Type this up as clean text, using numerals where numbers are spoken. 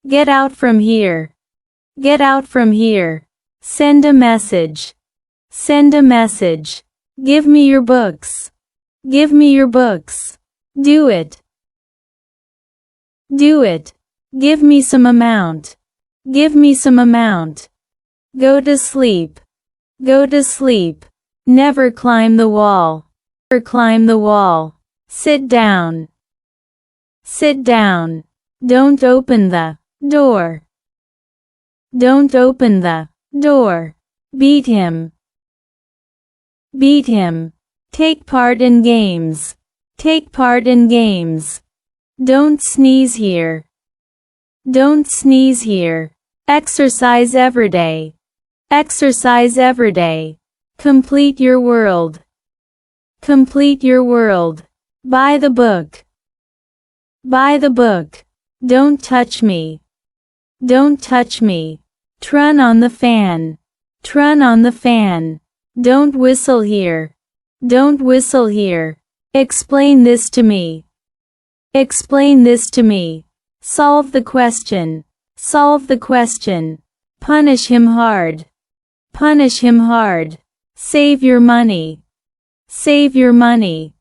Get out from here. Get out from here. Send a message. Send a message. Give me your books. Give me your books. Do it. Do it. Give me some amount. Give me some amount. Go to sleep. Go to sleep. Never climb the wall. Never climb the wall. Sit down. Sit down. Don't open the door. Don't open the door. Beat him. Beat him. Take part in games. Take part in games. Don't sneeze here. Don't sneeze here. Exercise every day. Exercise every day. Complete your world. Complete your world. Buy the book. Buy the book. Don't touch me. Don't touch me. Turn on the fan. Turn on the fan. Don't whistle here. Don't whistle here. Explain this to me. Explain this to me. Solve the question. Solve the question. Punish him hard. Punish him hard. Save your money. Save your money.